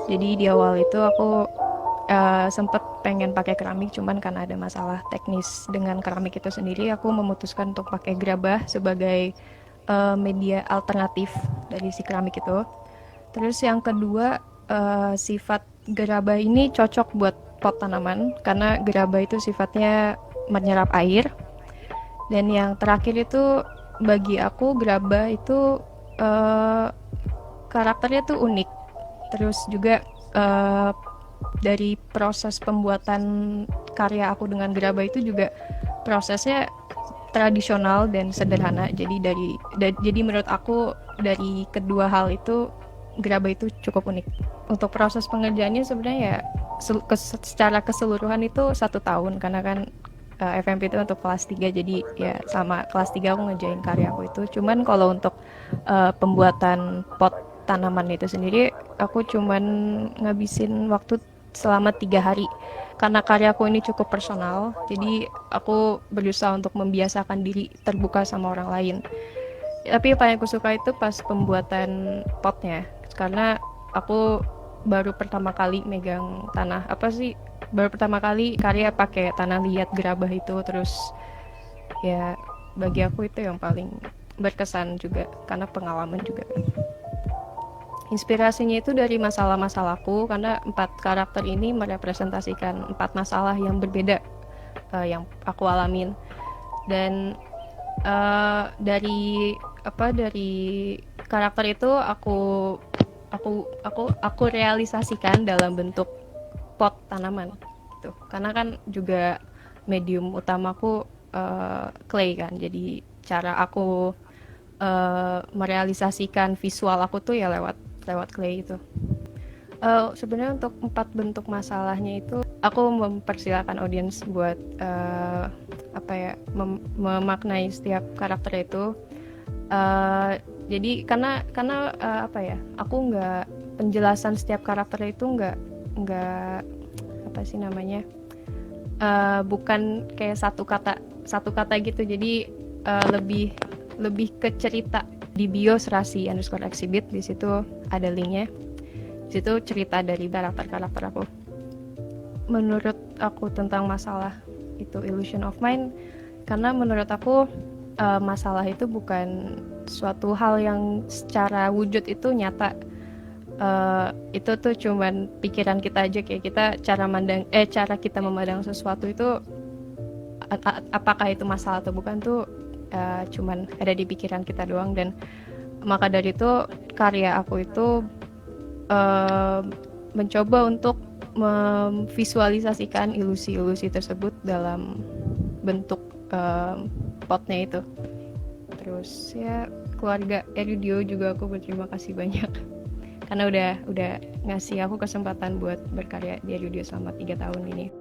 Jadi di awal itu aku sempet pengen pakai keramik, cuman karena ada masalah teknis dengan keramik itu sendiri, aku memutuskan untuk pakai gerabah sebagai media alternatif dari si keramik itu. Terus yang kedua, sifat gerabah ini cocok buat pot tanaman karena gerabah itu sifatnya menyerap air. Dan yang terakhir itu bagi aku gerabah itu eh, karakternya tuh unik. Terus juga eh, dari proses pembuatan karya aku dengan gerabah itu juga prosesnya tradisional dan sederhana. Jadi menurut aku dari kedua hal itu gerabah itu cukup unik. Untuk proses pengerjaannya sebenarnya ya secara keseluruhan itu 1 tahun karena kan FMP itu untuk kelas 3, jadi ya sama kelas 3 aku ngerjain karya aku itu. Cuman kalau untuk pembuatan pot tanaman itu sendiri aku cuman ngabisin waktu selama 3 hari karena karyaku ini cukup personal, jadi aku berusaha untuk membiasakan diri terbuka sama orang lain. Tapi yang paling aku suka itu pas pembuatan potnya, karena aku baru pertama kali megang tanah, apa sih, baru pertama kali karya pakai tanah liat gerabah itu. Terus ya bagi aku itu yang paling berkesan juga karena pengalaman juga. Inspirasinya itu dari masalah-masalahku karena 4 karakter ini merepresentasikan 4 masalah yang berbeda yang aku alamin. Dan dari karakter itu aku realisasikan dalam bentuk pot tanaman gitu. Karena kan juga medium utamaku clay kan. Jadi cara aku merealisasikan visual aku tuh ya lewat lewat clay itu. Sebenarnya untuk 4 bentuk masalahnya itu aku mempersilahkan audiens buat apa ya, memaknai setiap karakter itu. Jadi karena apa ya, aku nggak, penjelasan setiap karakter itu nggak apa sih namanya, bukan kayak satu kata gitu. Jadi lebih lebih ke cerita. Di bio Serasi underscore exhibit, di situ ada linknya. Di situ cerita dari karakter aku. Menurut aku tentang masalah itu illusion of mind, karena menurut aku masalah itu bukan suatu hal yang secara wujud itu nyata. Itu tuh cuman pikiran kita aja, kayak kita cara kita memandang sesuatu itu, apakah itu masalah atau bukan tuh cuman ada di pikiran kita doang. Dan maka dari itu karya aku itu uh, mencoba untuk memvisualisasikan ilusi-ilusi tersebut dalam bentuk potnya itu. Terus ya keluarga Eridio juga aku berterima kasih banyak karena udah ngasih aku kesempatan buat berkarya di Eridio selama 3 tahun ini.